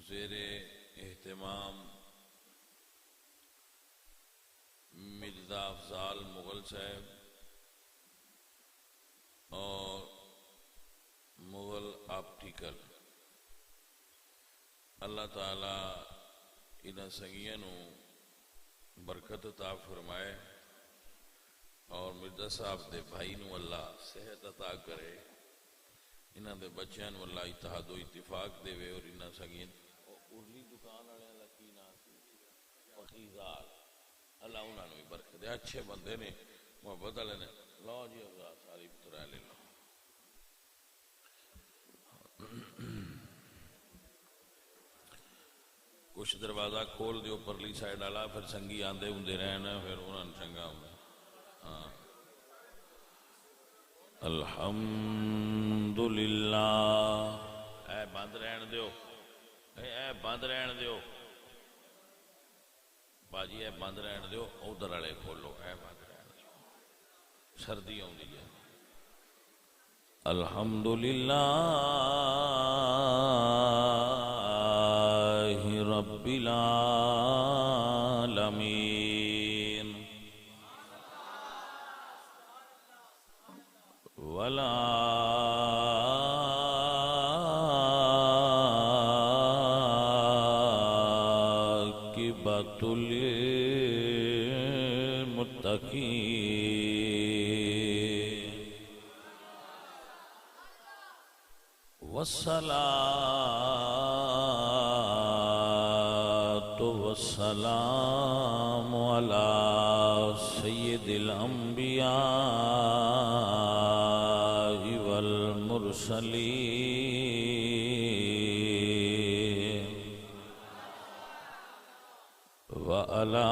زیر اہتمام مرزا افضال مغل صاحب اور مغل آپٹیکل، اللہ تعالی انہاں سنگیاں نو برکت عطا فرمائے اور مرزا صاحب دے بھائی نو اللہ صحت عطا کرے، انہاں دے بچیاں نو اللہ اتحاد و اتفاق دے وے، اور انہاں سنگیاں ارلی دکان والے دا کی نام سی فقیزار، اللہ انہاں نو بھی برکت دے، اچھے بندے نے، محبت والے نے۔ لو جی افضال ساری ترائے لے لو۔ کچھ دروازہ کھول دیو پرلی سائیڈ والا، پھر سنگی آندے ہوندے رہنا، پھر انہاں نوں چنگا ہوندا۔ ہاں الحمدللہ۔ اے بند رہن دیو، اے بند رہن دیو باجی، اے بند رہن دیو، ادھر والے کھولو، اے بند رہن دیو، سردی آندی ہے۔ الحمدللہ رب العالمین، والعاقبۃ للمتقین، والصلاة والسلام على سید الانبیاء والمرسلین، وعلى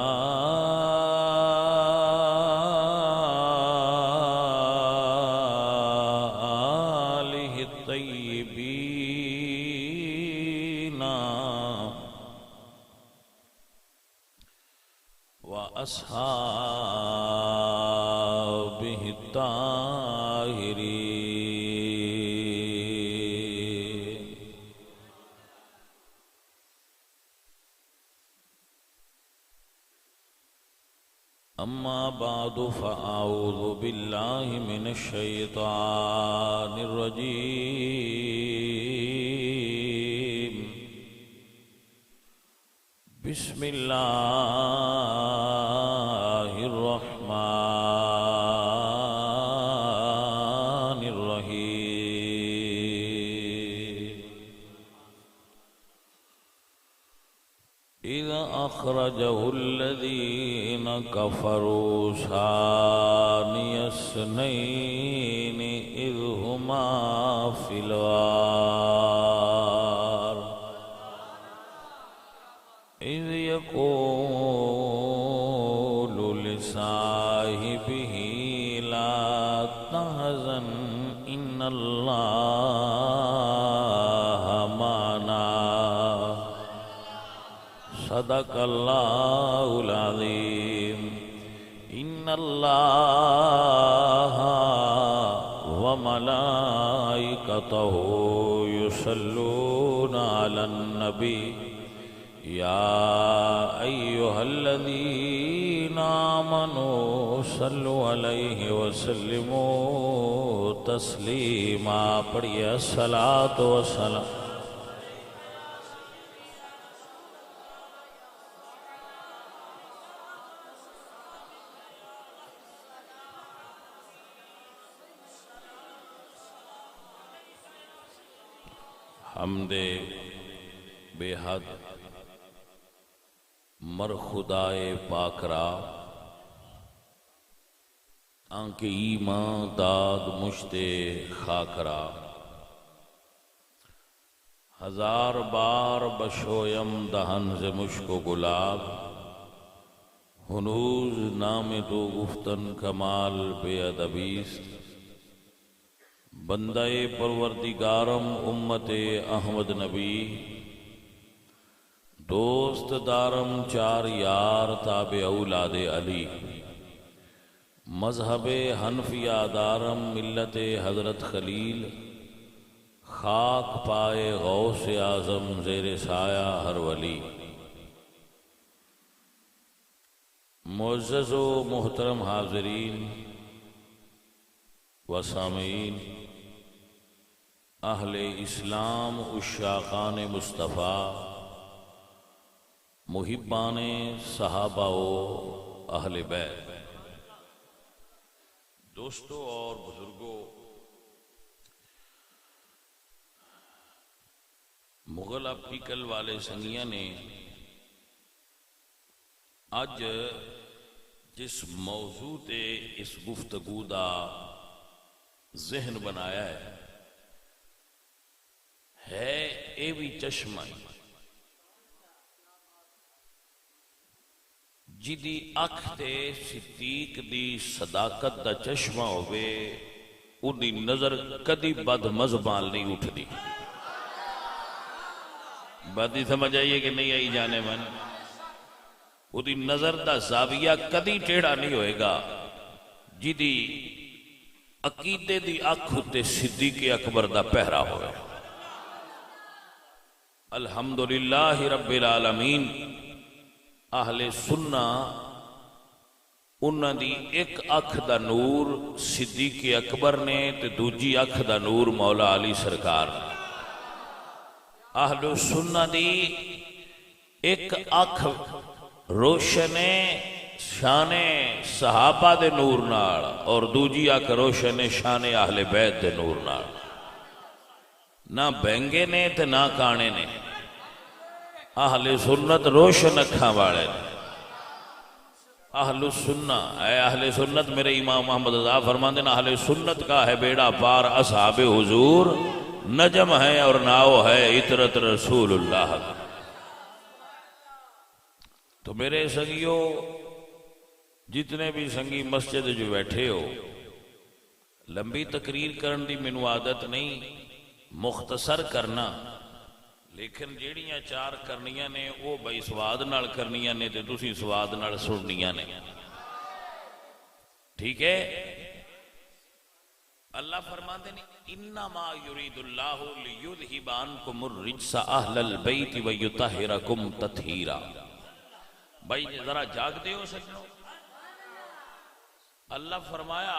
آلہ الطیبین وأصحابہ الطاہرین۔ اما بعد فاعوذ باللہ من الشیطان الرجیم، بسم اللہ الرحمن الرحیم۔ اذ اخرجہ الذین کفروا ثانی اثنین اذ ہما فی الغار، اذ یقول لصاحبہ لا تحزن ان اللہ معنا، صدق اللہ العظیم۔ ان اللہ وملائکتہ یصلون علی النبی، یا ایہا الذین آمنوا صلوا علیہ وسلموا تسلیما۔ پڑھئے الصلاۃ والسلام۔ حمد بے حد مر خدائے پاک را، آنکہ ایمان داد مشت خاک را، ہزار بار بشویم دہن سے مشک و گلاب، ہنوز نام تو گفتن کمال بے ادبیست، بندہ پروردگارم امت احمد نبی، دوست دارم چار یار تابع اولاد علی، مذہب حنفیہ دارم ملت حضرت خلیل، خاک پائے غوث اعظم زیر سایہ ہر ولی۔ معزز و محترم حاضرین و سامعین، اہل اسلام، عشاقان مصطفیٰ، محبان صحابہ و اہل بیت، دوستوں اور بزرگوں، مغل آپٹیکل والے سنگیاں نے اج جس موضوع تے اس گفتگو دا ذہن بنایا ہے اے بھی چشمہ جدی اکھ تے صدیق دی صداقت دا چشمہ ہوئے اُدی نظر کدی بد مذہبان نہیں اٹھ دی۔ بات ہی سمجھ آئیے کہ نہیں آئی جانے من؟ اُدی نظر دا زاویہ کدی ٹیڑھا نہیں ہوئے گا جدی عقیدے دی اکھ تے صدیق اکبر دا پہرا ہوئے۔ الحمدللہ رب العالمین، اہل سنہ انہاں دی ایک اکھ دا نور صدیق اکبر نے تے دوجی اکھ دا نور مولا علی سرکار نے۔ اہل سنہ دی ایک اکھ روشن شان صحابہ دے نور نال اور دوجی اکھ روشن شان اہل بیت دے نور نال۔ نہ بینگے نے تے نہ کانے نے، اہل سنت روشن اکھاں والے نے۔ اہل سنہ، اے اہل سنت، میرے امام محمد رضا فرماندے ہیں اہل سنت کا ہے بیڑا پار اصحاب حضور، نجم ہے اور ناؤ ہے عطرت رسول اللہ۔ تو میرے سنگیوں، جتنے بھی سنگی مسجد جو بیٹھے ہو، لمبی تقریر کرن دی مینوں عادت نہیں، مختصر کرنا، لیکن جیڑیاں چار کرنیاں نے وہ بھائی سواد نال کرنیاں نے تے تسی سواد نال سننیاں نے، ٹھیک ہے؟ اللہ فرماتے ہیں انما یرید اللہ لیذھب عنکم الرجس اہل البیت ویطہرکم تطہیرا۔ بھائی ذرا جاگ دے ہو سجنو، اللہ فرمایا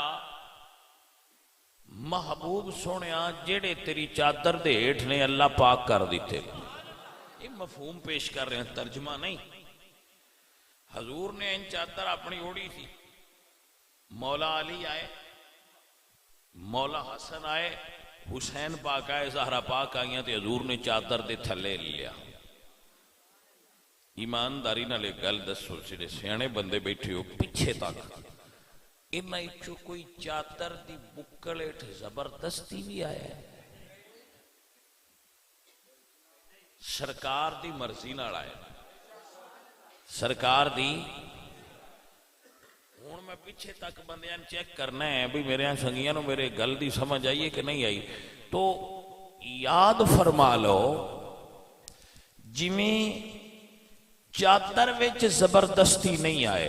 محبوب سونیا جیڑے تیری چادر دے ہیٹھ نے اللہ پاک کر دیتے۔ یہ مفہوم پیش کر رہے ہیں، ترجمہ نہیں۔ حضور نے ان چادر اپنی اوڑی تھی، مولا علی آئے، مولا حسن آئے، حسین پاک آئے، زہرہ پاک آئیاں تے حضور نے چادر دے تھلے لیا۔ ایمانداری نہ لے گل دسو، سیڑے سیانے بندے بیٹھے ہو پیچھے تک، انہاں اچھو کوئی چادر دی بکلیٹ زبردستی بھی آیا ہے؟ سرکار دی مرضی نال آیا، سرکار دی۔ ہون میں پیچھے تک بندیاں چیک کرنا ہے بھی میرے یہاں سنگیاں نو میرے گل دی سمجھ آئیے کہ نہیں آئی؟ تو یاد فرما لو جویں چادر وچ زبردستی نہیں آئے،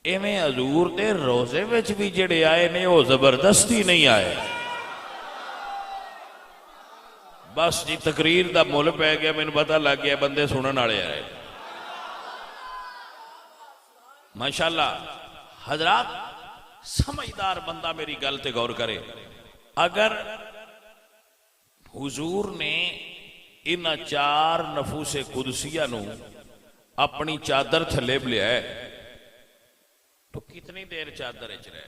ایویں حضور دے روزے وچ بھی جڑے آئے نے وہ زبردستی نہیں آئے۔ بس جی تقریر دا مول پہ گیا، میں نے پتہ لگ گیا بندے سنن والے آئے۔ ماشاءاللہ حضرات، سمجھدار بندہ میری گل تے غور کرے، اگر حضور نے ان چار نفوس قدسیہ نو اپنی چادر تھلے لیا ہے تو کتنی دیر چادر اچ رہے؟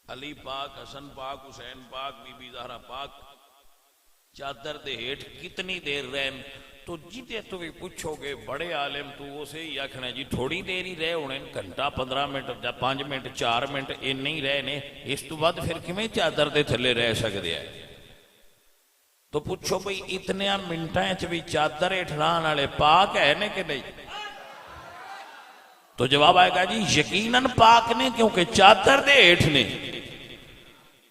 علی پاک، حسن پاک، حسین پاک، بی بی زہرا پاک چادر دے ہیٹھ کتنی دیر رہن؟ تو جیتے تو بھی پوچھو گے بڑے عالم تو اسے ہی آکھنا جی تھوڑی دیر ہی رہے ہونے، گھنٹہ 15 منٹ 5 منٹ 4 منٹ ان نہیں رہنے، اس تو بعد پھر کمیں چادر دے تھلے رہ سکتے ہیں؟ تو پوچھو بھئی اتنے منٹیں بھی چادر اٹھران والے پاک ہے نے کہ نہیں؟ تو جواب آئے گا جی یقیناً پاک نے، کیونکہ چادر دے ہیٹھ نے۔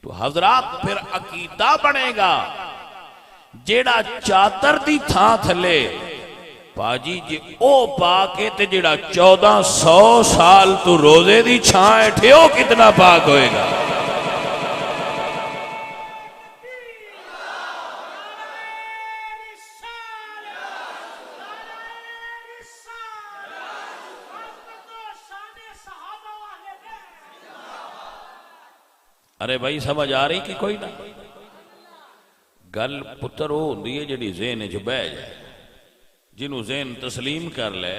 تو حضرات پھر عقیدہ بنے گا جیڑا چادر دی تھا تھلے پاجی جی او پاکے تے جیڑا 1400 سال تو روزے دی چھائیں ٹھے او کتنا پاک ہوئے گا؟ ارے بھائی سمجھ آ رہی کہ کوئی نہ گل پتر وہ ہوندی ہے جڑی ذہن چ بہ جائے جنہوں ذہن تسلیم کر لے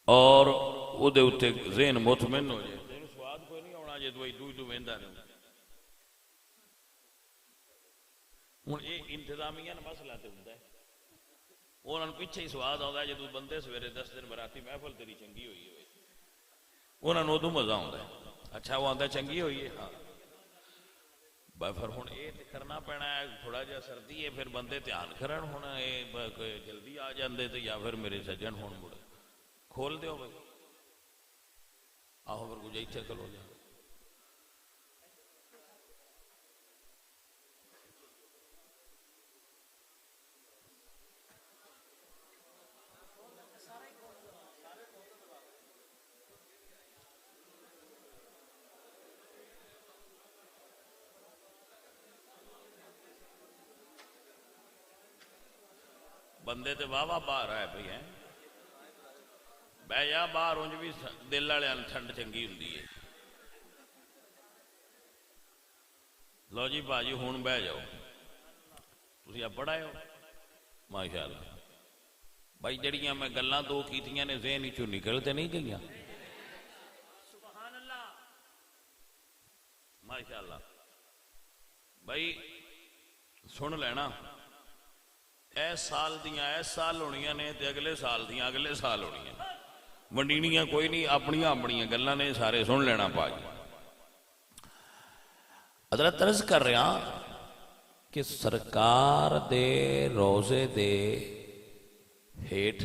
اور او دے اتے ذہن مطمئن ہو جائے تینوں سواد کوئی نہیں ہونا جے تو ویندا نہیں ہوں یہ انتظامیہ نے مسئلہ تے ہوندا ہے انہوں نے پیچھے ہی سواد آتا ہے جدو بندے سویرے 10 دن براتی محفل تیری چنگی ہوئی ہے انہوں نے ادو مزہ آتا ہے اچھا وہ آتا چنگی ہوئی ہے ہاں پھر ہوں یہ کرنا پینا ہے تھوڑا جہا سردی ہے پھر بندے دھیان کرن ہونا یہ جلدی آ جاندے تو یا پھر میرے سجن ہون مڑ کھول دیو بھائی آہو پھر کچھ اتنے کلو جا بندے تے واہ واہ باہر آئے پہ ہیں بہ جا باہر انج بھی دل والے ٹھنڈ چنگی ہوندی ہے لو جی باجی ہوں بہ جاؤ تسی اب پڑھائے ہو ماشاء اللہ بھائی جڑیاں میں گلاں دو کیتیاں نے ذہن چوں نکلتے نہیں گئیاں سبحان اللہ ماشاء اللہ بھائی سن لینا ایس سال دیاں ایس سال ہونیاں نے تے اگلے سال دیاں اگلے سال ہونیاں منڈینیاں کوئی نہیں اپنیاں گلاں نے سارے سن لینا پا جی حضرت عرض کر رہا کہ سرکار دے روزے دے ہیٹھ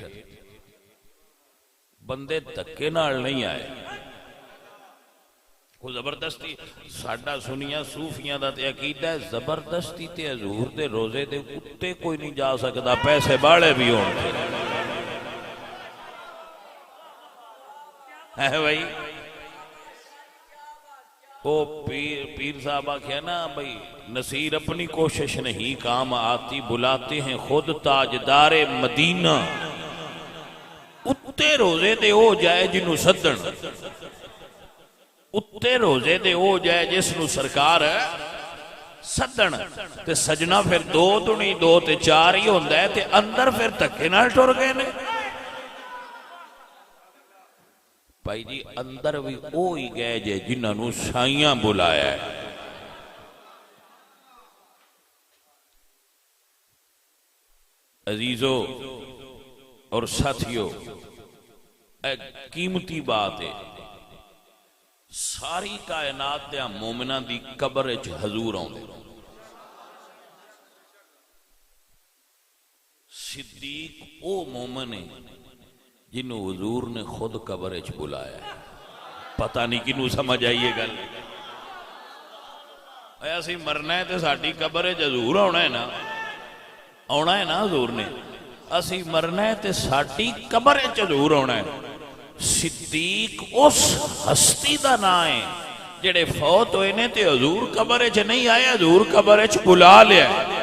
بندے دھکے نال نہیں آئے وہ زبردستی ساڈا سنیا صوفیاں دا تے عقیدہ ہے زبردستی تے حضور دے روزے دے اتے کوئی نہیں جا سکتا پیسے باڑے بھی ہون ہے بھائی وہ پیر صاحب آکھیا نا بھائی نصیر اپنی کوشش نہیں کام آتی بلاتے ہیں خود تاجدار مدینہ اتے روزے دے ہو جائے جنہوں سدن اتے روزے دے ہو جائے جس نو سرکار سدن تے سجنا پھر دو تو نہیں دو تے چار ہی ہوندہ ہے تے اندر پھر تکے نال ٹر گئے نے بھائی جی اندر بھی او ہی گئے جے جنہاں نو سائیاں بلایا ہے عزیزو اور ساتھیو ایک قیمتی بات ہے ساری کائنات دیا مومنہ دی قبر اچھ حضور آؤں دے صدیق او مومن ہے جنہوں حضور نے خود قبر اچھ بلایا ہے پتہ نہیں کنوں سمجھ آئیے گل ایسی مرنا ہے تے ساڑھی قبر اچھ حضور آنا ہے نا حضور نے اسی مرنا ہے تے ساڑھی قبر اچھ حضور آنا ہے صدیق اس ہستی دا نا ہے جڑے فوت ہوئے نے تے حضور قبر اچھ نہیں آئے حضور قبر اچھ بلا لیا ہے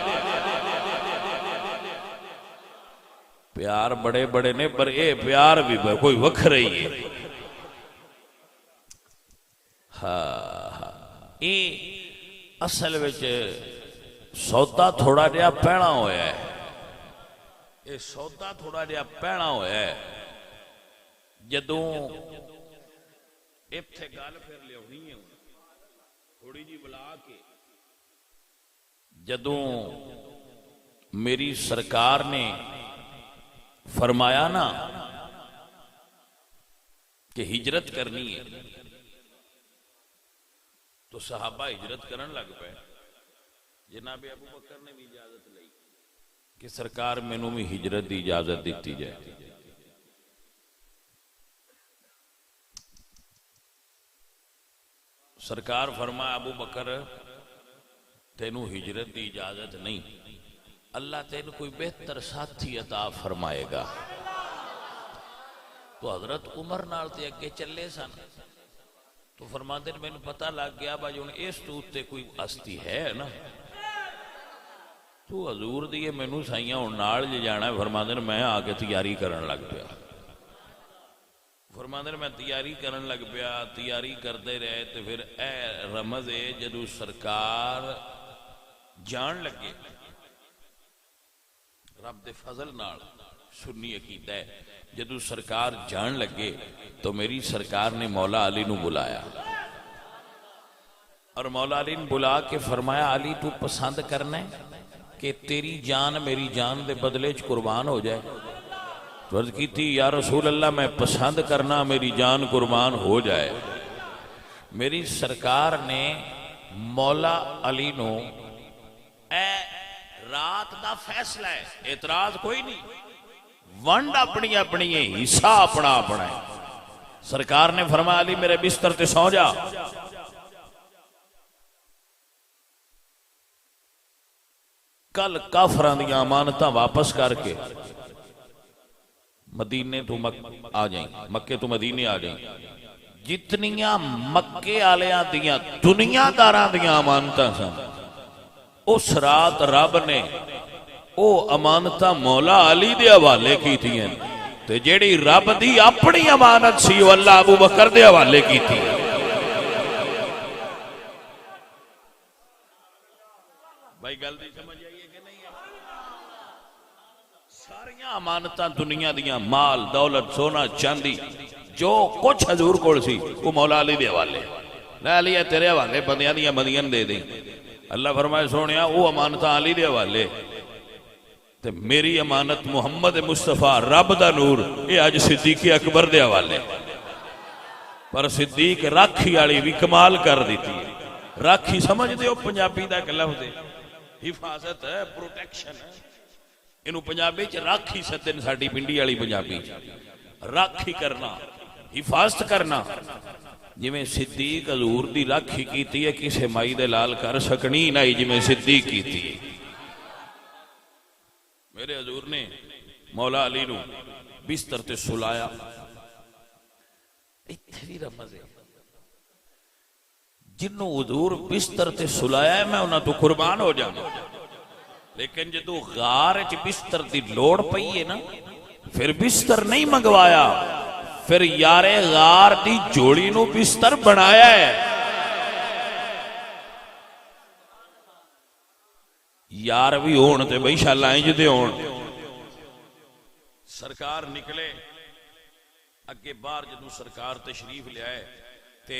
پیار بڑے بڑے نے پر اے پیار بھی کوئی وکھ رہی ہے اے اصل وچ سودا تھوڑا جہا پینا ہویا ہے اے سودا تھوڑا جہا پینا ہویا ہے جدوں ایتھے گل پھر لیاونی ہے تھوڑی جی بلا کے جدوں میری سرکار نے فرمایا نا کہ ہجرت کرنی ہے تو صحابہ ہجرت کرن لگ پے جناب ابو بکر نے بھی اجازت لئی کہ سرکار میں نو بھی ہجرت دی اجازت دیتی جائے سرکار فرمایا ابو بکر تینوں ہجرت دی اجازت نہیں اللہ تینوں کوئی بہتر ساتھی عطا فرمائے گا تو حضرت عمر نال تے اگے چلے سن تو فرماتے ہیں میں نے پتہ لگ گیا بھائی انہیں اس تو تے کوئی ہستی ہے نا تو حضور دیئے میں نو سائیاں اور نال جے جانا ہے فرماتے ہیں میں آگے تیاری کرن لگ پیا فرماندے میں تیاری کرن لگ پیا، تیاری کرتے رہے تو پھر اے رمض ہے جدو سرکار جان لگے رب دے فضل نال سنی عقیدہ ہے، جدو سرکار جان لگے تو میری سرکار نے مولا علی نو بلایا اور مولا علی نے بلا کے فرمایا علی تو پسند کرنا ہے کہ تیری جان میری جان دے بدلے چ قربان ہو جائے؟ تو عرض کی تھی یا رسول اللہ میں پسند کرنا میری جان قربان ہو جائے۔ میری سرکار نے مولا علی نو اے رات دا فیصلہ ہے، اعتراض کوئی نہیں، ونڈ اپنی اپنی ہے، حصہ اپنا اپنا ہے۔ سرکار نے فرمایا علی میرے بستر تے سو جا، کل کافران دیاں امانتاں واپس کر کے مدینے تو آ جائیں، مکے تو مدینے آ جائیں، جتنیاں مکے آلیاں دیاں دنیا داراں دیاں امانتاں سن اس رات رب نے او امانتاں مولا علی دے حوالے کی تھی ہیں، تے جیڑی رب دی اپنی امانت سی وہ اللہ ابو بکر دے حوالے کی تھی۔ بھائی گل دی سمجھ آئیے کہ نہیں ہے؟ ساریاں امانتاں دنیا دیاں مال دولت سونا چاندی جو کچھ حضور کول سی وہ مولا علی دے حوالے، لے علی ہے تیرے حوالے بندیاں دیاں مدین دے دیں۔ اللہ فرمائے سونیا وہ امانتاں علی دے حوالے تے میری امانت محمد مصطفیٰ رب دا نور یہ اج صدیق اکبر دے حوالے۔ پر صدیق راکھی والی بھی کمال کر دیتی ہے۔ راکھی سمجھ دے ہو پنجابی دا ایک لفظ ہے، حفاظت ہے، پروٹیکشن ہے، انہوں پنجابی چ راکھی سدن، ساڈی پنڈی والی پنجابی راکھی کرنا، حفاظت کرنا۔ جویں صدیق حضور دی راکھی کیتی ہے کسے مائی دے لال کر سکنی نہیں جویں صدیق کیتی ہے۔ میرے حضور نے مولا علی نو بستر تے سلایا، ایتھے بھی رمض ہے، جنوں حضور بستر تے سلایا ہے میں انہاں تو قربان ہو جانا، لیکن جدو غار چ بستر دی لوڑ پئی ہے نا پھر بستر نہیں منگوایا، پھر یار غار دی جوڑی نو بستر بنایا ہے۔ یار بھی ہون تے بھئی شاء اللہ انج دے ہون۔ سرکار نکلے اگے باہر جدو سرکار تشریف لے آئے تے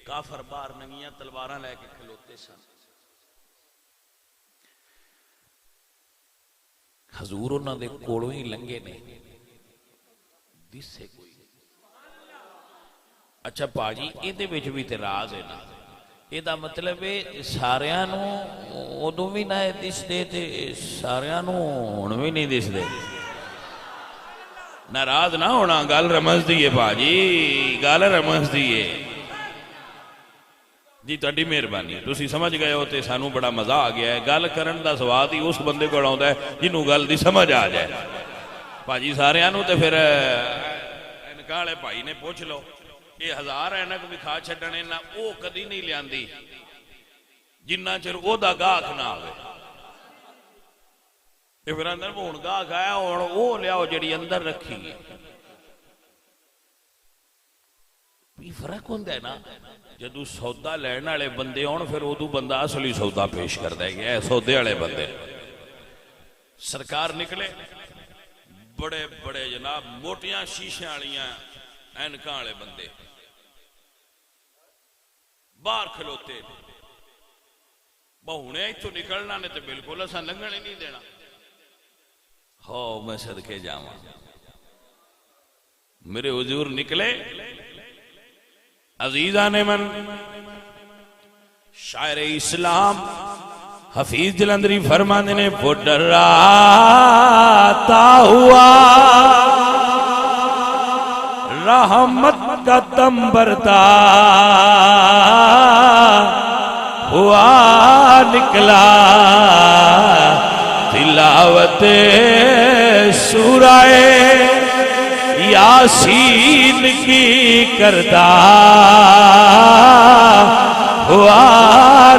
کافر باہر ننگیاں تلواراں لے کے کھلوتے سن۔ حضور انہاں دے کولوں ہی لنگے نے، دسے کوئی اچھا پاجی یہ دے وچ بھی تے راز ہے نا، یہ دا مطلب ہے ساریاں نو ادوں بھی نہ دس دے تے ساریاں نو ہن بھی نہیں دس دے، ناراض نہ ہونا، گل رمض دی ہے پاجی، گل رمض دی ہے جی، تہاڈی مہربانی تسی سمجھ گئے ہو تے سانو بڑا مزہ آ گیا ہے۔ گل کرن دا سواد ہی اس بندے کو آوندا ہے جنوں گل دی سمجھ آ جائے۔ پاجی ساریاں نو تے پھر انکاں والے بھائی نے پوچھ لو، یہ 1000 اینک بھی کھا چھڈنے نہ او کدی نہیں لیاندی جنہ چر او دا گاہک نہ آوے۔ یہ پھر اندر ہن گاہک آیا ہن او لیاؤ جڑی اندر رکھی ہے، بھی فرق ہوندا ہے نا۔ جدو سودا لین والے بندے ہون پھر ادو بندہ اصلی سودا پیش کردا ہے، اے سودے والے بندے۔ سرکار نکلے بڑے بڑے جناب موٹیاں شیشے والیاں اینکاں والے بندے باہر کھلوتے، بہونے ایتھوں نکلنا نے تے بالکل اساں لنگھن ہی نہیں دینا۔ ہو میں صدقے جاواں، میرے حضور نکلے، عزیزان من شاعر اسلام حفیظ جلندری فرمانے نے وہ ڈراتا ہوا رحمت کا دم برتا ہوا نکلا تلاوت سورہ یاسین کی کرتا ہوا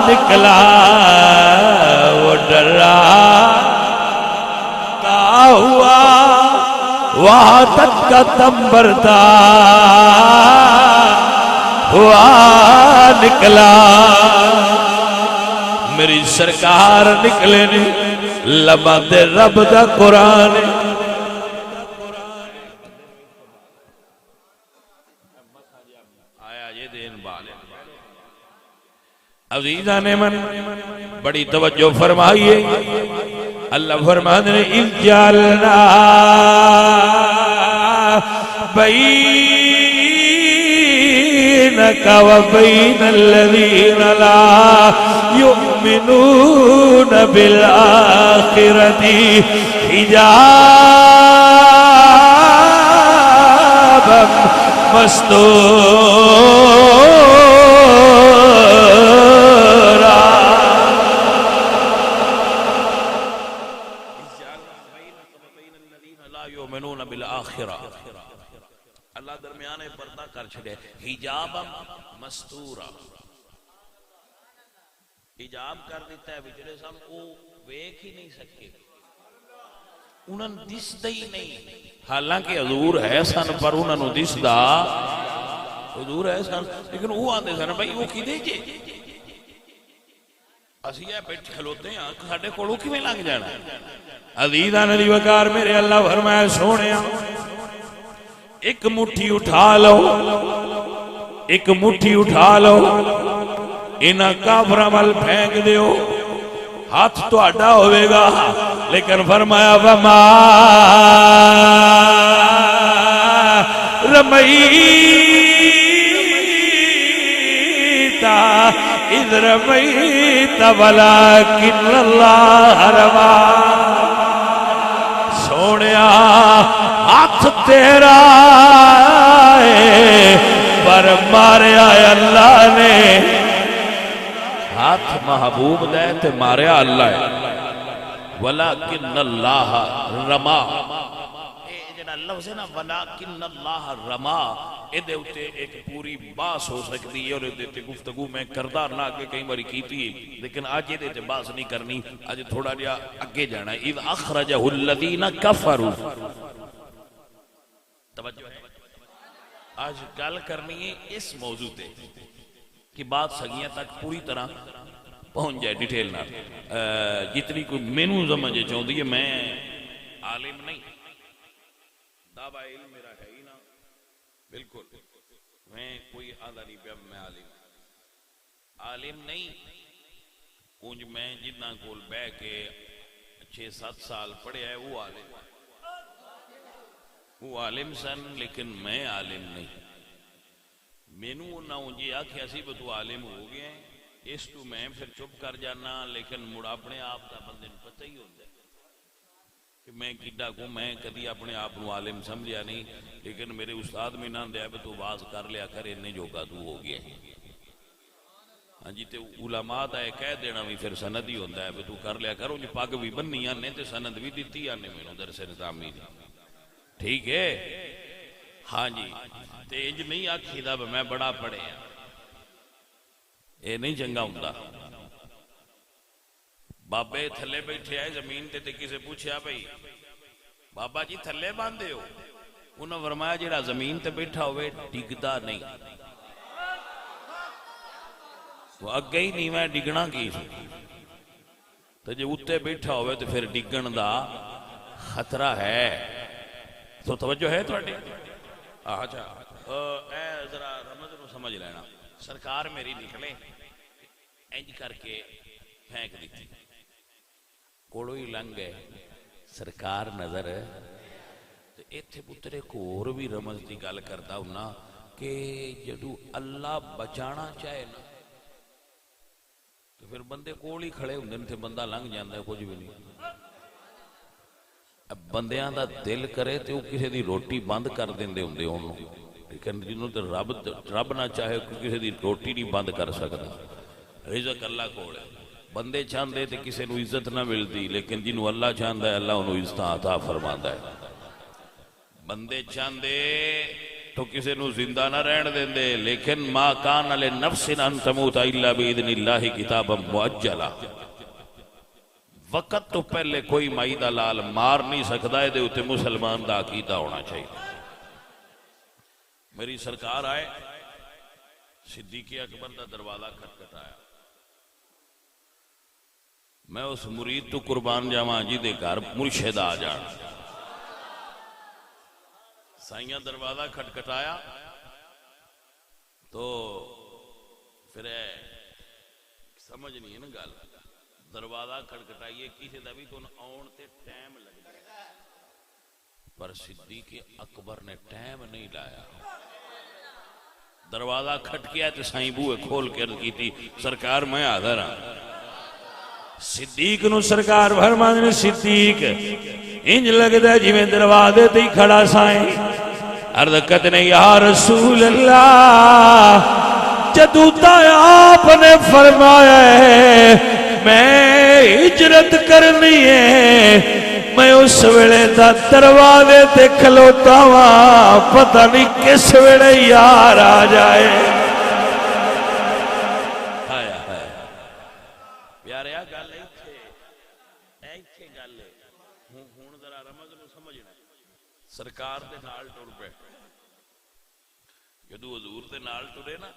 نکلا، وہ ڈراتا ہوا وہاں شہادت کا تمبرتا ہوا نکلا، میری سرکار نکلے نے لباں تے رب دا قرآن. آیا یہ دین بالے عزیزان من بڑی توجہ فرمائیے. اللہ فرماتے ہیں اِذْ جَعَلْنَا بَيْنَكَ وَبَيْنَ الَّذِينَ لَا يُؤْمِنُونَ بِالْآخِرَةِ حِجَابًا مَسْتُورًا. اللہ درمیان پردہ کر چھڑے حجابا مستورا، حجاب کر دیتا ہے بچڑے سن وہ ویکھ ہی نہیں سکے، انہاں دسدا ہی نہیں. حالانکہ حضور ہے سن پر انہاں نو دسدا حضور ہے سن، لیکن وہ آندے سن بھائی وہ کدے جے اسی ہے بیٹھ کھلوتے ہیں ساڈے کولوں کیویں لنگ جانا. عزیزان علی وقار میرے اللہ فرمایا سونیا ایک مٹھی اٹھا لو، ایک مٹھی اٹھا لو، انہاں کافراں ول پھینک دیو، ہاتھ تہاڈا ہوئے گا. لیکن فرمایا وما رمیت اذ رمیت ولکن اللہ رمی. سونیا ہاتھ تیرا ہے پر ماریا اللہ نے، ہاتھ محبوب دے تے ماریا اللہ ہے. ولیکن اللہ رما، جنہا لفظ ہے نا ولیکن اللہ رما، ادھے ہوتے ایک پوری باس ہو سکتی ہے اور ادھے گفتگو میں کردار نہ آگے کئی باری کیتی ہے، لیکن آج ادھے تے باس نہیں کرنی، آج تھوڑا جا اگے جانا ہے. اذ اخرجہ الذین کفروا، توجہ ہے آج گل کرنی ہے اس موضوع تے کہ بات سگیاں تک پوری طرح پہنچ جائے ڈیٹیل نہ. جتنی کوئی مینوں سمجھے چاہتی ہے میں عالم نہیں، دعویٰ علم میرا ہے ہی نہ، بالکل میں کوئی آدھا نہیں پہ میں عالم نہیں. اونج میں جنہ کول بہ کے 6-7 سال پڑھے ہے وہ عالم سن، لیکن میں عالم نہیں. مینوں نہ اونجی آکھیا سی تو عالم ہو گئے ہیں، اس تو میں پھر چپ کر جانا، لیکن مڑ اپنے آپ کا بندے نے پتہ ہی ہوتا ہے کہ میں کڈا کو میں کدی اپنے آپ کو عالم سمجھا نہیں، لیکن میرے استاد میں نہ دیا تو باز کر لیا کر انہیں جو کا تو ہو گیا. ہاں جی تے علماء دا کہہ دینا بھی پھر سند ہی ہوتا ہے تو کر لیا کرو جی. پگ بھی بننی آنے تے سند بھی دیتی آنے میں درس نظامی دی، ٹھیک ہے. ہاں جی تیج نہیں آکھی دا میں بڑا پڑھے ہیں، اے نہیں چنگا ہوندا. بابے تھلے بیٹھے آئے زمین تے کسے پوچھیا بھئی بابا جی تھلے باندھے ہو؟ انہوں نے فرمایا جڑا زمین تے بیٹھا ہوئے ڈگدا نہیں، وہ اگے ہی نہیں میں ڈگنا کی تو جے اتے بیٹھا ہوئے تو پھر ڈگن دا خطرہ ہے. تو توجہ ہے تھوڑی؟ اچھا اے ذرا رمض نو سمجھ لینا. سرکار میری نکلے انج کر کے پھینک دیتی، کوڑو ہی لنگ گئے سرکار نظر. ایتھے پترے کو اور بھی رمض دی گل کرتا ہونا کہ جدو اللہ بچانا چاہے نا تو پھر بندے کول ہی کھڑے ہوندے نے تے بندہ لنگ جاندا ہے کچھ بھی نہیں. اب بندیاں دا دل کرے تے وہ کسی دی روٹی بند کر دیندے ہوندے انہوں، لیکن جنہوں تے رب نہ چاہے کسی دی روٹی نہیں بند کر سکتا. رزق اللہ کول ہے. بندے چاہندے تے کسی نو عزت نہ ملتی، لیکن جنہوں اللہ چاہندا ہے اللہ انہوں عزت عطا فرماندا ہے. بندے چاہندے تو کسی نو زندہ نہ رہن دیندے، لیکن ما کان لنفس ان تموت الا باذن اللہ کتابا مؤجلا. وقت تو پہلے کوئی مائی دا لال مار نہیں سکتا ہے، دے اتے مسلمان دا عقیدہ ہونا چاہیے۔ میری سرکار آئے، صدیق اکبر دا دروازہ کھٹکھٹایا، میں اس مرید تو قربان جاواں جی دے گھر مرشد آ جان، سائیاں دروازہ کھٹکھٹایا تو پھر سمجھ نہیں ہے نا گل، دروازہ کھٹکھٹائیے کسی دا بھی تو آن تے ٹائم لگ جائے، پر صدیق اکبر نے ٹائم نہیں لایا، دروازہ کھٹ گیا تو سائیں بوئے کھول کے عرض کی تھی سرکار میں حاضر ہاں۔ صدیق نو سرکار فرماندے نے صدیق انج لگدا ہے جویں دروازے تے ہی کھڑا سائیں، عرض کرتے یا رسول اللہ، جدوں آپ نے فرمایا ہے میں ہجرت کرنی ہے، میں اس ویلے دا دروازے تے کھلوتا ہاں، پتہ نہیں کس ویلے یار آ جائے۔ پیارے گل ایتھے گل ہن ذرا رمض نو سمجھنا، سرکار دے نال ٹر پے، جدوں حضور دے نال ٹرے نا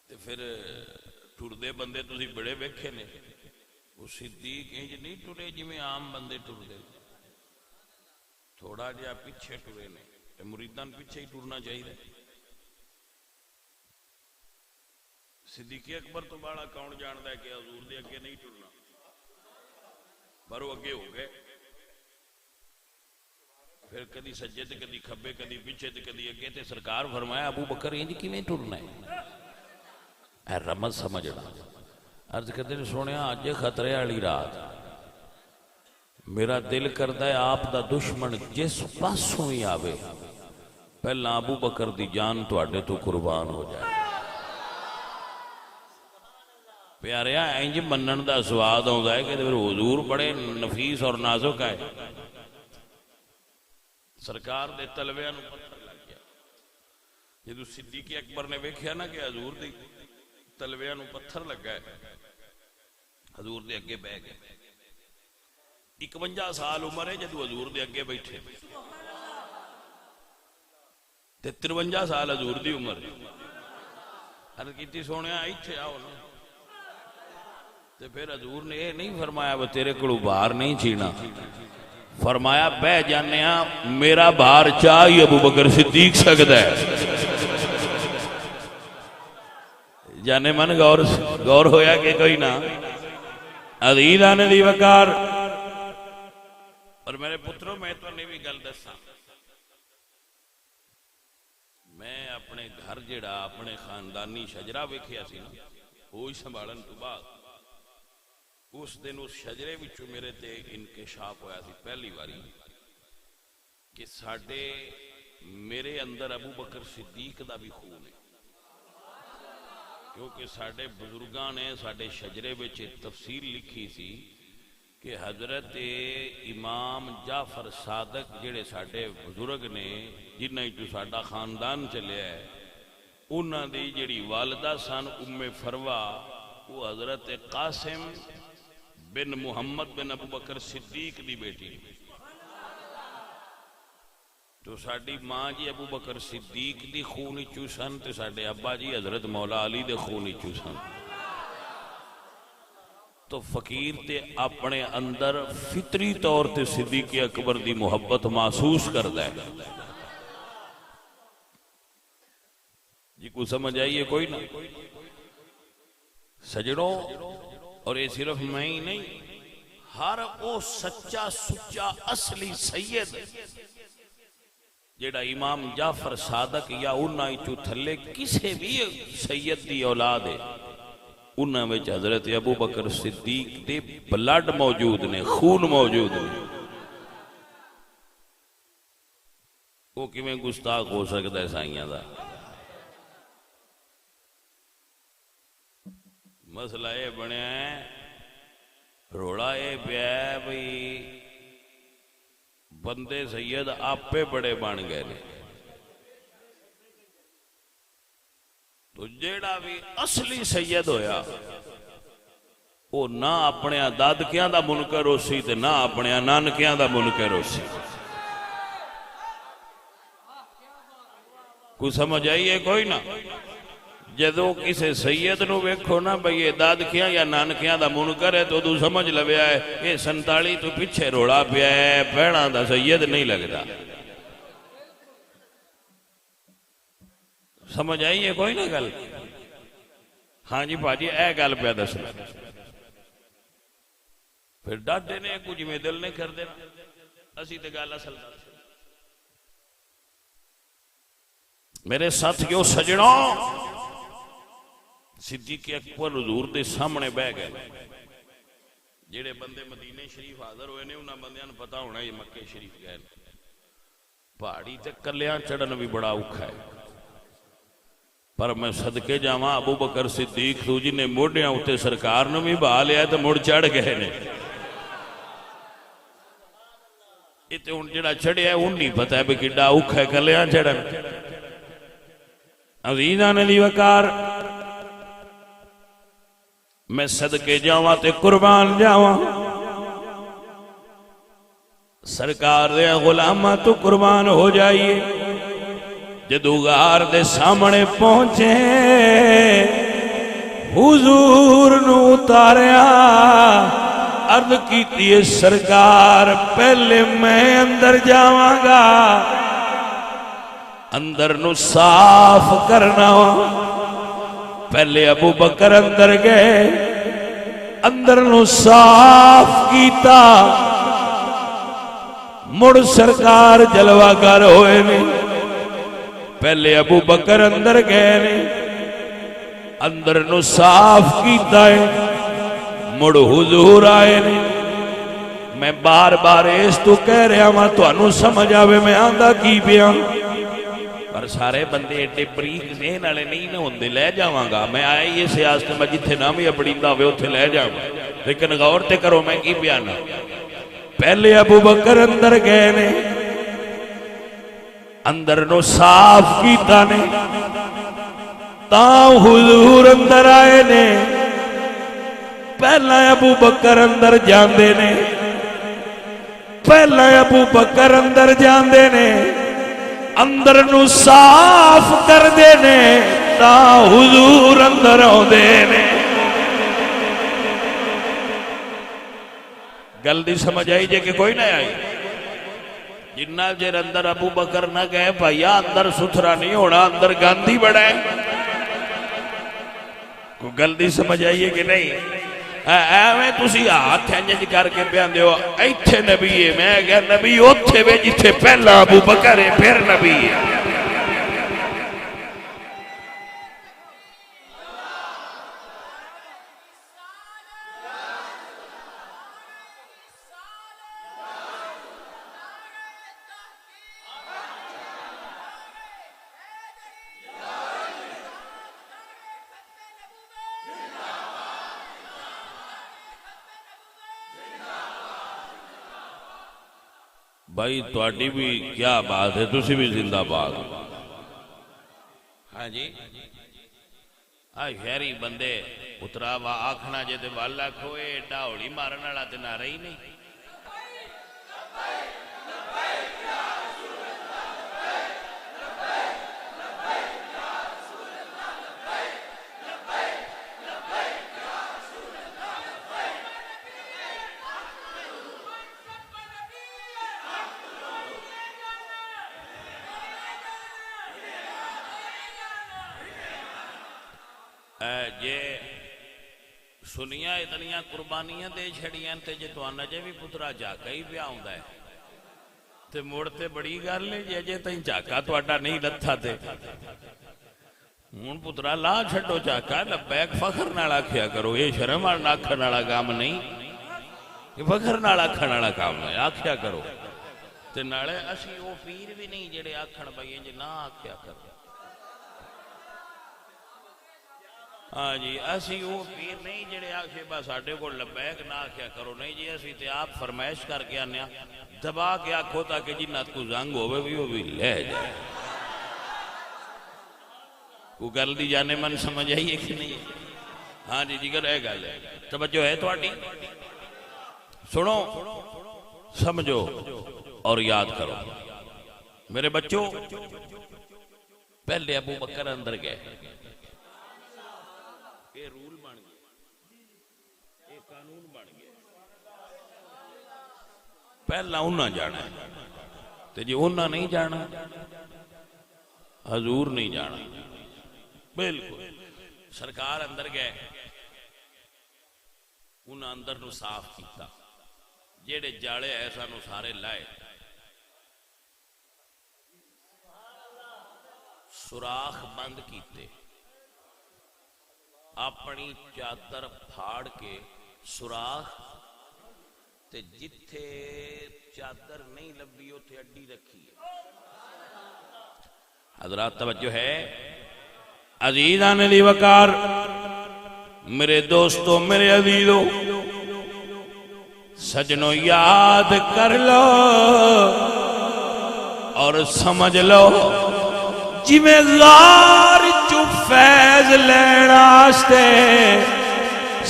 تے پھر ٹردے بندے تسی بڑے ویکھے نے، وہ صدیق انج نہیں ٹرے جویں عام بندے ٹردے، تھوڑا جہا پیچھے ٹرے نے، تے مریداں پیچھے ہی ٹرنا چاہیے۔ صدیق اکبر تو بڑا کون جاندا ہے کہ حضور دے اگے نہیں ٹرنا، پر وہ اگے ہو گئے، پھر کدی سجے تے کدی کھبے، کدی پیچھے تے کدی اگے، تے سرکار فرمایا ابو بکر انج کیویں ٹرنا ہے؟ اے رمز سمجھنا، عرض کرتے نے سونے آج خطرے والی رات، میرا دل کرتا ہے آپ دا دشمن جس پاسوں ہی آوے پہلا ابو بکر دی جان تواڈے تو قربان ہو جائے۔ پیاریا انج منن دا سواد ہوندا ہے کہ حضور بڑے نفیس اور نازک ہے، سرکار دے تلویاں نو پتھر لگ گیا، جدو صدیق اکبر نے ویکھیا نا کہ حضور دی تلویاں نو پتھر لگا ہے، حضور دے اگے بیٹھ گئے، 51 سال عمر ہے جدو حضور دے اگے بیٹھے، تے 53 سال حضور دی عمر، عرض کیتی سونیا ایتھے آؤ نا، تے پھر حضور نے یہ نہیں فرمایا وہ تیرے کڑو باہر نہیں چھینا، فرمایا بہ جانے ہاں میرا باہر چاہی ابو بکر صدیق سکتا ہے۔ جانے من غور ہویا کہ کوئی نہ عزیز آنے دی وقار، اور میرے پتروں میں تو نہیں بھی گل دسا، میں اپنے گھر جڑا اپنے خاندانی شجرہ ویکھیا سی نا وہی سنبھالن تو بعد اس دن اس شجرے وچوں میرے تے انکشاف ہویا سی پہلی باری کہ ساڈے میرے اندر ابو بکر صدیق دا بھی خون ہے، کیونکہ ساڈے بزرگاں نے ساڈے شجرے وچ تفصیل لکھی سی کہ حضرت امام جعفر صادق جڑے ساڈے بزرگ نے جنہاں وچوں ساڈا خاندان چلیا ہے، انہاں دی جڑی والدہ سن ام فروا، وہ حضرت قاسم بن محمد بن ابو بکر صدیق دی بیٹی، تو ساڈی ماں جی ابو بکر صدیق دی خون وچوں سن تے ساڈے ابا جی حضرت مولا علی دے خون وچوں سن، تو فقیر تے اپنے اندر فطری طور تے صدیق اکبر دی محبت محسوس کردا ہے۔ جی کو سمجھ آئیے کوئی نہ سجڑوں، اور یہ صرف میں ہی نہیں، ہر او سچا سچا اصلی سید جیڑا امام جعفر صادق یا انہاں چو تھلے کسے بھی سید دی اولاد ہے، انہاں وچ حضرت ابو بکر صدیق دے بلڈ موجود نے، خون موجود نے، وہ کیویں گستاخ ہو سکتا ہے سائیاں دا؟ مسئلہ یہ بنیا ہے، روڑا یہ پیا ہے بھئی بندے سید آپے بڑے بن گئے نے، تو جیڑا بھی اصلی سید ہویا وہ نہ اپنے دادکیاں دا منکر ہو سی تے نہ اپنے نانکیاں دا منکر ہو سی. کوئی سمجھ آئیے کوئی نہ. جدو کسے سید نو ویکھو نا بھئی یہ دادکیاں یا نانکیاں دا منکر ہے تو سمجھ لویا ہے یہ 47 تو پیچھے روڑا پیا ہے، پیڑاں دا سید نہیں لگتا. سمجھ آئیے کوئی نہ گل. ہاں جی باجی اے گل پہ دسنا پھر ڈاڈے نے کچھ میں دل نہیں کر دینا. اسی تے گل اصل میرے ساتھیوں سجنوں، صدیق اکبر حضور دے سامنے بہ گئے. جڑے بندے مدینے شریف حاضر ہوئے نے انہاں بندیاں نوں پتہ ہونا یہ مکے شریف گئے. پہاڑی تے کلیاں چڑھن بھی بڑا اوکھا ہے، پر میں صدقے جاواں ابو بکر صدیق تو جی نے موڈیاں اتے سرکار نے بھی بہا لیا تو مڑ چڑھ گئے نے. تے ہن جڑا چڑھیا ہے ان نہیں پتہ ہے بھی کڈا اوکھا ہے کلیاں چڑھن. عزیزان علی وقار، میں صدقے جاواں تے قربان جاواں، سرکار دے غلاماں تو قربان ہو جائیے. جدو غار دے سامنے پہنچے حضور نو اتاریا، عرض کیتی ہے سرکار پہلے میں اندر جاواں گا، اندر نو صاف کرنا. پہلے ابو بکر اندر گئے، اندر نو صاف کیتا، مڑ سرکار جلوہ گر ہوئے نے. پہلے ابو بکر اندر گئے نے، اندر نو صاف کیتا ہے، مڑ حضور آئے نے. میں بار بار اس تو کہہ رہا ہوں تو انہوں سمجھ آوے میں آندہ کی پیا، پر سارے بندے ایڈے بریک ذہن والے نہیں نہ ہوندے. لے جاواں گا میں آیا یہ سیاست میں جتھے نام ہی اپڑیندا ہوئے اتھے لے جاواں، لیکن غور تے کرو میں کی بیان. پہلے ابو بکر اندر گئے نے، اندر نو صاف کیتا نے، تاں حضور اندر آئے نے. پہلا ابو بکر اندر جاندے نے، پہلا ابو بکر اندر جاندے نے، اندر نو صاف کر دے نے، تاں حضور اندر آندے نے. گل دی سمجھ آئی جے کہ کوئی نہ آئی؟ جنہ جیر اندر ابو بکر نہ گئے بھائیا اندر ستھرا نہیں ہونا، اندر گاندھی بڑا ہے. کوئی گل دی سمجھ آئیے کہ نہیں؟ ایویں تسی ہاتھ انج کر کے بیان دیو ایتھے نبی ہے، میں کہا نبی اوتھے وے جتھے پہلا ابو بکر ہے پھر نبی ہے. بھائی تواڈی بھی کیا بات ہے، تسی بھی زندہ باد. ہاں جی شہری بندے اترا وا آکھنا جے تے والا کھوئے ایڈا ہوڑی مارن والا تے نعرہ ہی نہیں. جے سنیاں اتنیاں قربانیاں دے چھڑیاں تے جے تو آنجے بھی پترا جاکا ہی پیا ہوں ہے تے موڑتے بڑی گار لے جے جے تائیں جاکا تو اڈا نہیں لتھا تے ہون پترا لا چھٹو جاکا لبیک فخر نالا کھیا کرو. یہ شرم آکھا نالا کام نہیں، یہ فخر نالا کھا نالا کام ہے، آکھیا کرو. تے نالے اسی وہ پیر بھی نہیں جڑے آکھن بھائی جے نہ آکھیا کرو. ہاں جی اسی وہ پیر نہیں جڑے آکھے بس ساڈے کو لبیک نہ آکھیا کرو. نہیں جی اسی تے آپ فرمائش کر کے آنے دبا کے آکھو تاکہ جنات کو زنگ ہوئے بھی وہ بھی لے جائے. کو گل دی جانے من سمجھ آئیے کہ نہیں؟ ہاں جی جگر ہے گل ہے توجہ ہے تھوڑی سنو سمجھو اور یاد کرو میرے بچوں پہلے ابو بکر اندر گئے یہ رول بن گیا یہ قانون بن گیا پہلا انہاں جانا تے جی انہاں نہیں جانا حضور نہیں جانا بالکل سرکار اندر گئے انہاں اندر نو صاف کیتا جیڑے جاڑے ایسا نو سارے لائے سوراخ بند کیتے اپنی چادر پھاڑ کے سوراخ تے جتھے چادر نہیں لبھی اوتھے اڈی رکھی حضرات توجہ ہے عزیزان علی وقار میرے دوستو میرے عزیزو سجنو یاد کر لو اور سمجھ لو جی میں غار چو فیض لینا آستے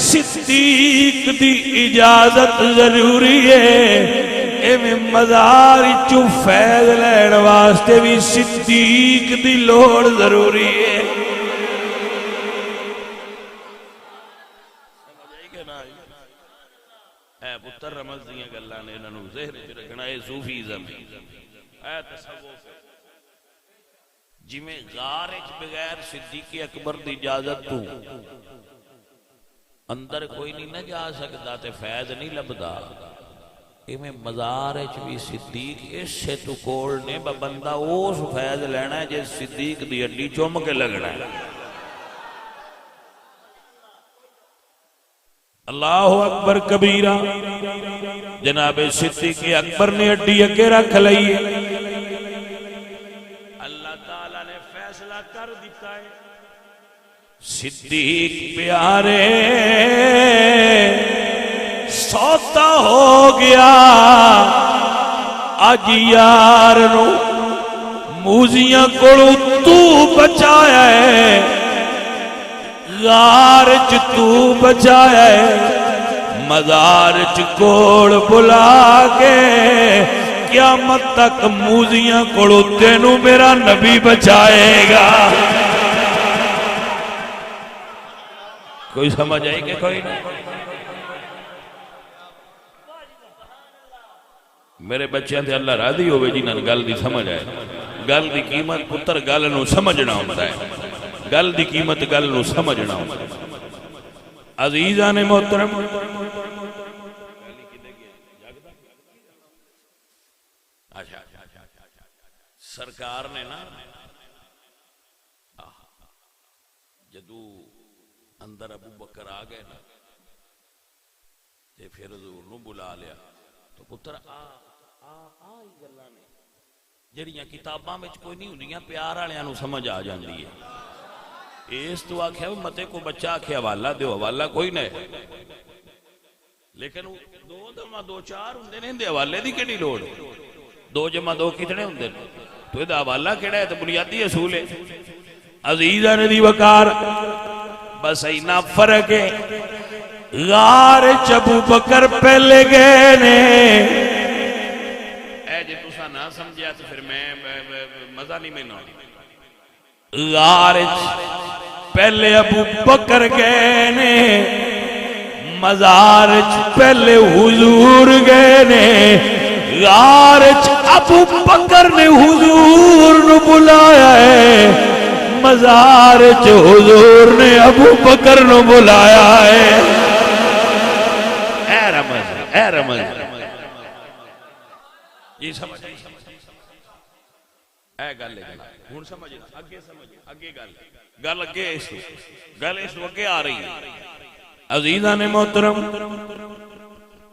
صدیق دی اجازت ضروری ہے ایویں مزار چو فیض لینا واسطے بھی صدیق دی لوڑ ضروری ہے اے پتر رمض دیاں گلاں نے انہاں نوں ذہن وچ رکھنا اے صوفیزم اے تصوف جویں غار وچ بغیر صدیق اکبر دی اجازت تو اندر کوئی نہیں نہ جا سکدا تے فیض نہیں لبدا ایویں مزار وچ بھی صدیق اسے تو کول نے بندہ اس فیض لینا ہے جس صدیق دی ہڈی چوم کے لگنا ہے اللہ اکبر کبیرہ جناب صدیق اکبر نے ہڈی اگے رکھ لئی اللہ تعالیٰ نے فیصلہ کر دیتا ہے صدیق پیارے سوتا ہو گیا اج یار نو موزیاں کولوں تو بچایا ہے غار چ تو بچایا ہے مزار چ کوڑ بلا کے قیامت تک موزیاں کولوں تینوں میرا نبی بچائے گا کوئی سمجھ آئی کہ کوئی نہیں میرے بچیاں تے اللہ راضی ہوئے جنہاں گل دی سمجھ آئے گل دی قیمت پتر گل نو سمجھنا ہوتا ہے گل دی قیمت گل نو سمجھنا ہوتا ہے عزیزان محترم سرکار نے نا جدو اندر ابو بکر آ گئے نا تے پھر حضور نو بلا لیا تو پتر آئی گلاں نے جڑیاں کتاباں وچ کوئی نہیں ہوندیاں پیار والیاں نو سمجھ آ جاندی ہے اس تو آکھیا متے کو بچہ آکھیا حوالہ دیو حوالہ کوئی نہیں لیکن دو دما دو چار ہوندے نے دے حوالے دی کیڑی لوڑ دو جمع دو کتنے ہوندے تو یہ حوالہ کیڑا ہے تو بنیادی اصول ہے عزیزان دی وقار بس اینا فرق ہے غار ابو بکر پہلے گئے نے اے جے تسا نہ سمجھیا تو پھر میں مزہ نہیں میں غار پہلے ابو بکر گئے نے مزار پہلے حضور گئے نے غار ابو بکر نے حضور نو بلایا ہے مزار حضور نے ابو بکر نو بلایا ہے اے رمض اے رمض یہ سمجھ اے گل ہے ہن سمجھ اگے سمجھ اگے گل اگے اس اگے آ رہی ہے عزیزان محترم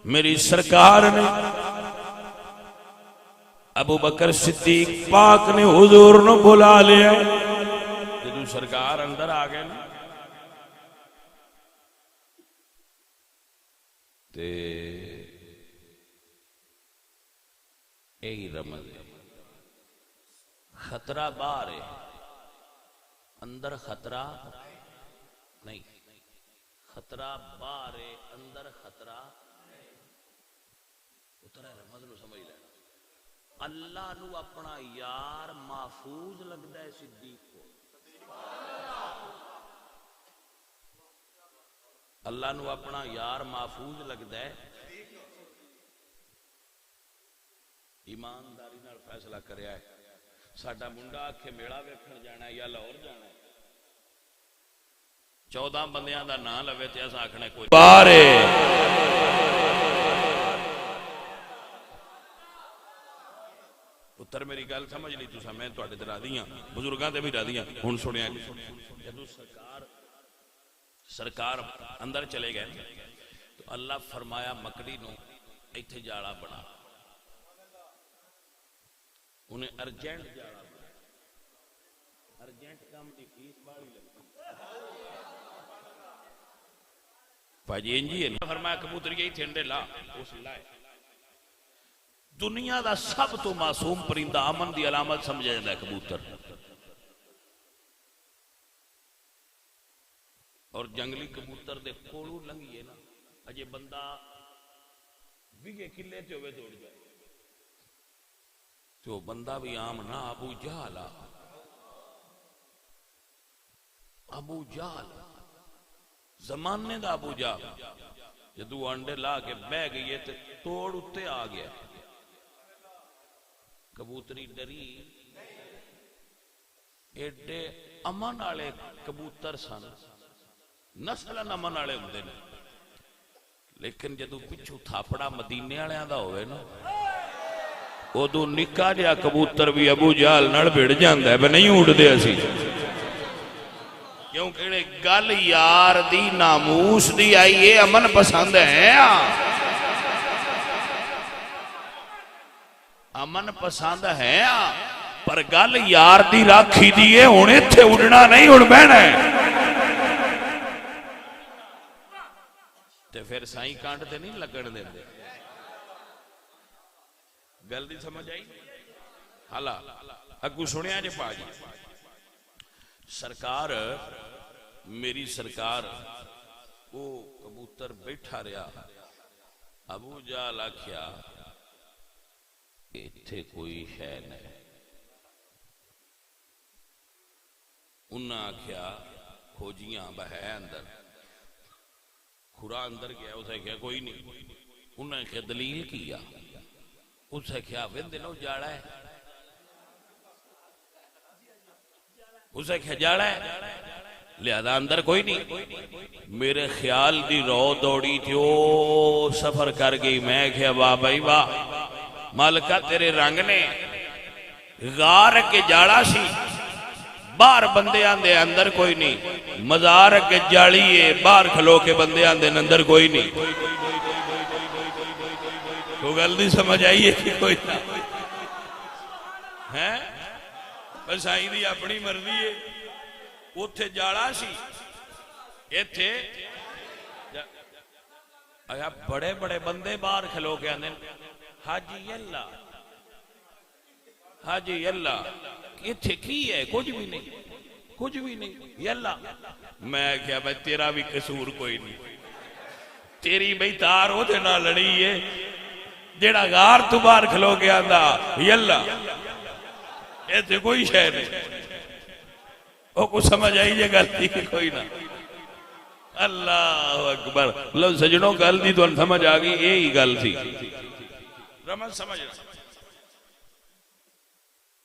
میری سرکار نے ابو بکر صدیق پاک نے حضور نو بلا لیا جدو سرکار اندر آ گئے نا تے یہی رمض خطرہ باہر ہے اندر خطرہ نہیں خطرہ باہر اندر خطرہ اترا رمض نو سمجھ لینا اللہ نو اپنا یار محفوظ لگتا ہے صدیق کو اللہ نو اپنا یار محفوظ لگتا ہے ایمانداری نال فیصلہ کریا ہے ساڈا منڈا آکھے میڑا ویکھن جانا ہے یا لاہور جانا ہے 14 بندیاں دا نام لوے تے اس آکھنا کوئی بارے پتر میری گل سمجھ لی تساں میں تواڈے تے راضی ہاں بزرگاں تے بھی راضی ہاں ہن سنیا جدوں سرکار اندر چلے گئے تو اللہ فرمایا مکڑی نو ایتھے جاڑا بنا انہیں ارجنٹ جاڑا بنا ارجنٹ کام دی فیس باری لگتی پاجی انجی ہے فرمایا کبوتر یہی تھنڈے لا اس لائے دنیا دا سب تو معصوم پرندہ امن دی علامت سمجھا جاتا ہے کبوتر اور جنگلی کبوتر دے کولو لنگیے نا اجے بندہ ویگے کلے تے ہوئے دوڑ جائے تو بندہ بھی عام نہ ابو جہل زمانے دا ابو جہل جدو انڈے لا کے بہ گئی ہے تو توڑ اتے آ گیا کبوتری ڈری ایڈے امن والے کبوتر سن نسل امن والے ہوندے نے لیکن جدو پچھو تھاپڑا مدینے والےاں دا ہوئے نا ادو نکا جہا کبوتر بھی ابو جہل نال بھڑ جاندا ہے نہیں اڑدے اسی کیونکہ گل یار دی ناموس دی آئی یہ امن پسند ہے امن پسند ہے پر گل یار دی راکھی دیئے ہن ایتھے اڑنا نہیں اڑ بہنا ہے تے پھر سائیں کانٹ تے نہیں لگن دے گل دی سمجھ آئی حالا اگو سنیا جے پاجی سرکار میری سرکار وہ کبوتر بیٹھا رہا ابو جہل آکھیا ایتھے کوئی شے نہیں انہاں آکھیا کھوجیاں بہے اندر کھرا اندر گیا اسے کیا کوئی نہیں انہاں کیا دلیل کیا اسے کیا وندے نو جاڑا ہے اسے کیا جاڑا ہے لہذا اندر کوئی نہیں میرے خیال دی رو دوڑی تھی او سفر کر گئی میں کیا واہ بھائی واہ مالکہ تیرے رنگ نے غار کے جاڑا سی باہر بندے آندے اندر کوئی نہیں مزار کے جاڑیے باہر کھلو کے بندے آندے اندر کوئی نہیں تو گل نہیں سمجھ آئیے کہ کوئی نہ ہے بس آئی دی اپنی مرضی ہے اتھے جاڑا سی ایتھے بڑے بڑے بندے باہر کھلو کے آندے حاجی اللہ اتھے کی ہے کچھ بھی نہیں یاللہ میں کیا بھائی تیرا بھی قصور کوئی نہیں تیری بھائی تار ہو دے نہ لڑی ہے جیڑا غار تو باہر کھلو کے آندہ یاللہ ایتھے کوئی شے نہیں وہ کچھ سمجھ آئی جے گلتی کہ کوئی نہ اللہ اکبر لو سجنوں گل دی تو ان سمجھ آگئی یہی گل تھی رمض سمجھ رہا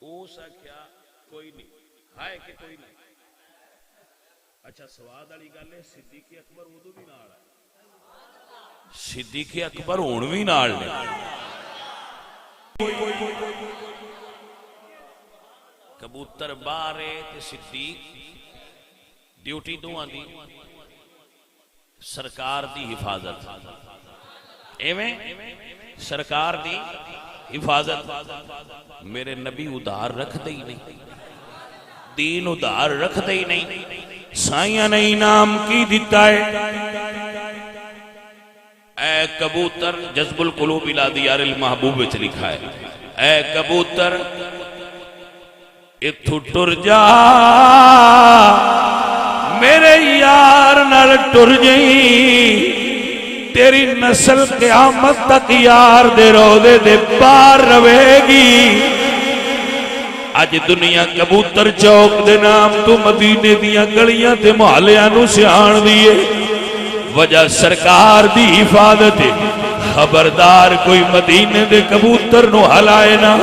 اوسا کیا کوئی نہیں ہائے کہ کوئی نہیں اچھا سواد علی گل ہے صدیق اکبر ادو بھی نال ہے صدیق اکبر ہون بھی نال نے کبوتر بارے تے صدیق ڈیوٹی تو آندی سرکار دی حفاظت ایویں سرکار دی حفاظت میرے نبی ادھار رکھ دے ہی نہیں دین ادھار رکھ دے ہی نہیں سائیاں نے انعام کی دیتا ہے اے کبوتر جذب القلوب الى دیار المحبوب وچ لکھا ہے اے کبوتر اتھو ٹر جا میرے یار نال ٹر جئی تیری نسل قیامت تک یار دے روضے دے باہر رہے گی اج دنیا کبوتر چوک دے نام تو مدینے دیاں گلیاں تے محلیاں نو سیان دیئے وجہ سرکار دی حفاظت ہے خبردار کوئی مدینے دے کبوتر نو ہلائے نا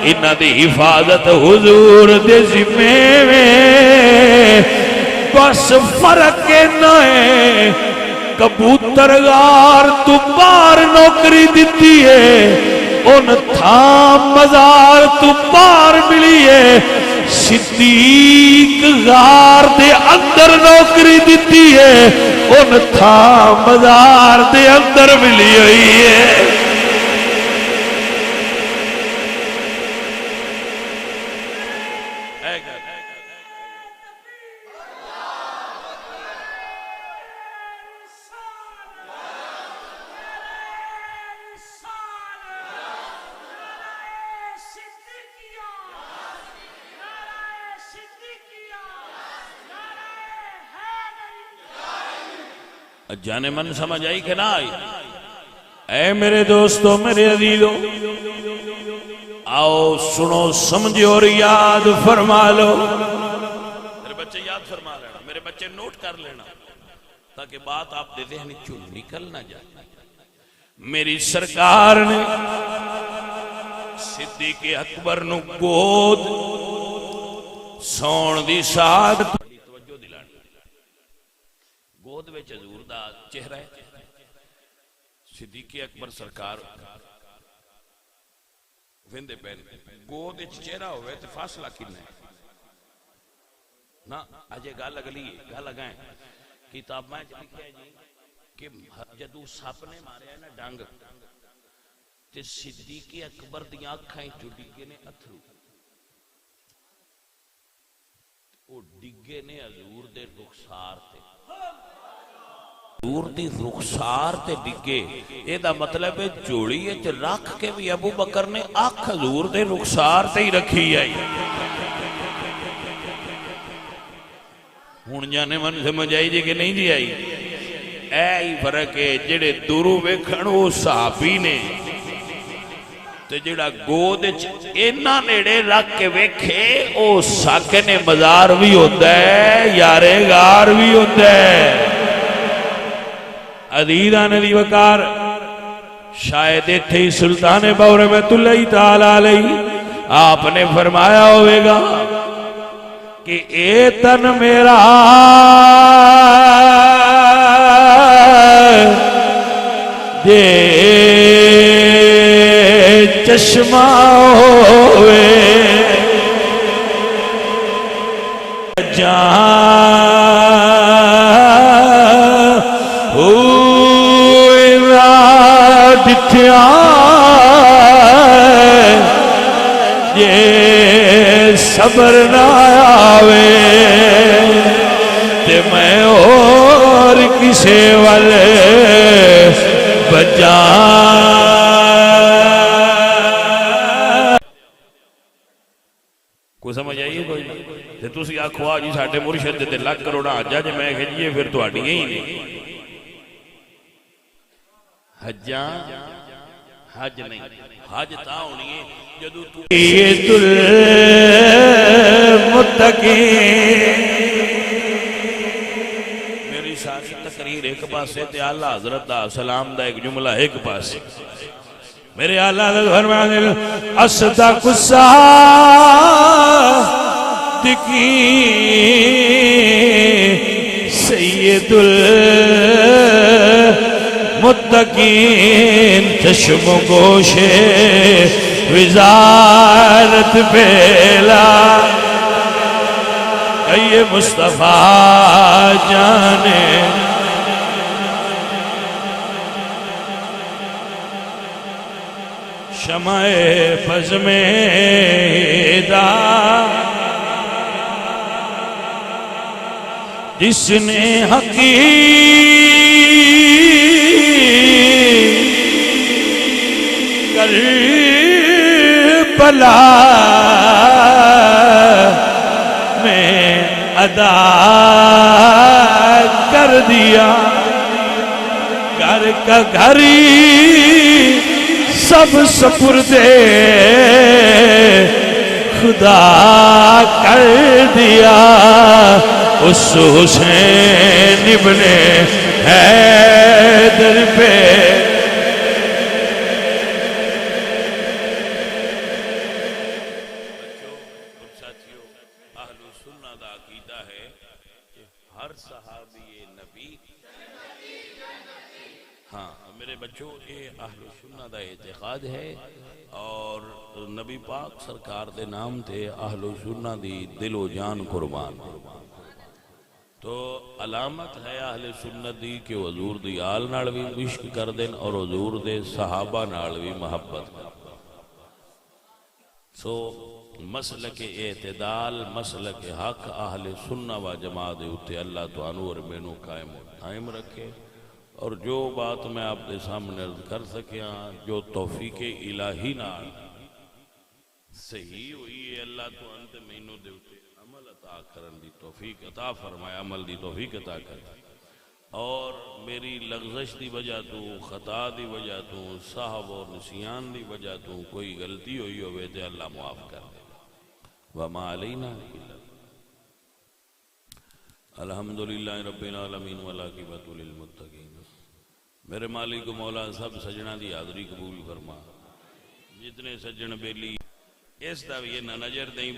انہاں دی حفاظت حضور دے ذمے میں بس فرق نہ ہے کبوتر غار تو باہر نوکری دیتی ہے ان تھام مزار تو باہر ملی ہے صدیق غار دے اندر نوکری دیتی ہے ان تھام مزار دے اندر ملی ہوئی ہے جانے من سمجھ آئی کہ نہ آئی؟ اے میرے دوستو میرے عزیزو آؤ سنو سمجھو اور یاد فرما لو میرے بچے یاد فرما لینا میرے بچے نوٹ کر لینا تاکہ بات آپ دے ذہن چوں نکل نہ جائے میری سرکار نے صدیق اکبر نو گود سون دی ساتھ توجہ دلانا گود وچ حضور دا چہرہ ہے صدیق اکبر سرکار ویندے پین گود وچ چہرہ ہوئے تے فاصلہ کتنا ہے نا اجے گل اگلی گل لگائیں کتاب میں لکھا ہے جی کہ جدو سپ نے ماریا نا ڈنگ تے صدیق اکبر دی آنکھاں چ ڈگے نے اتھرو وہ ڈگے نے حضور دے رخسار تے حضور دی رخسار تے ڈگے اے دا مطلب ہے جوڑی وچ رکھ کے بھی ابو بکر نے اکھ حضور دے رخسار تے ہی رکھی آئی ہن جانے من سمجھ آئی جی کہ نہیں جی آئی اے ہی فرق ہے جڑے دوروں ویکھن او صحابی نے تے جڑا گود وچ اینا نیڑے رکھ کے ویکھے او ساکن مزار بھی ہوندا ہے یارے غار بھی ہوندا ہے عزیزان دی وقار شاید ایتھے ہی سلطان بور رحمۃ اللہ تعالی علیہ آپ نے فرمایا ہوئے گا کہ اے تن میرا دے چشمہ ہوئے جان دتھیا یہ صبر نہ آوے تے میں اور کسے والے بجا کوئی سمجھ آئیے کوئی تے تسی آکھو جی ساڈے مرشد تے لاکھ کروڑاں حجاں جے میں کہجیے پھر تہاڈیاں ہی نہیں حجاں حج نہیں حج تا ہونی ہے جدوں تو سید المتقین میری ساری تقریر ایک پاسے تے اعلیٰ حضرت دا سلام دا ایک جملہ ایک پاسے میرے اعلیٰ حضرت فرمانے اصدق الصادقین سید المتقین چشم گوش وزارت پیلا اے مصطفیٰ جانے شمع پز میں دا جس نے کربلا میں ادا کر دیا گھر کا گھری سب سپردے خدا کر دیا اس حسین ابن حیدر پہ ساتھیوں اہل سنت دا عقیدہ ہے کہ ہر صحابی نبی ہاں میرے بچوں یہ اہل سنت دا اعتقاد ہے اور نبی پاک سرکار دے نام تے اہل سنت دی دل و جان قربان تو علامت ہے اہل سنت دی کہ حضور دی آل نال بھی عشق کر دین اور حضور دے صحابہ نال بھی محبت کر سو مسلک اعتدال مسلک حق اہل سنت و جماعت ہوتے اللہ تو انور مینو قائم رکھے اور جو بات میں آپ دے سامنے عرض کر سکیاں جو توفیق الہی نال صحیح ہوئی ہے اللہ تو انت مینو دے ہوتے عمل عطا کرن دی توفیق عطا فرمائے عمل دی توفیق عطا کر اور میری لغزش دی وجہ تو خطا دی وجہ تو صاحب اور نسیان دی وجہ تو کوئی غلطی ہوئی ہوئے تے اللہ معاف کر دے وما علینا الحمدللہ رب العالمین والعاقبۃ للمتقین میرے مالک مولا سب سجنہ دی حاضری قبول فرما جتنے سجن بیلی اس دا بھی یہ نہ نظر دیں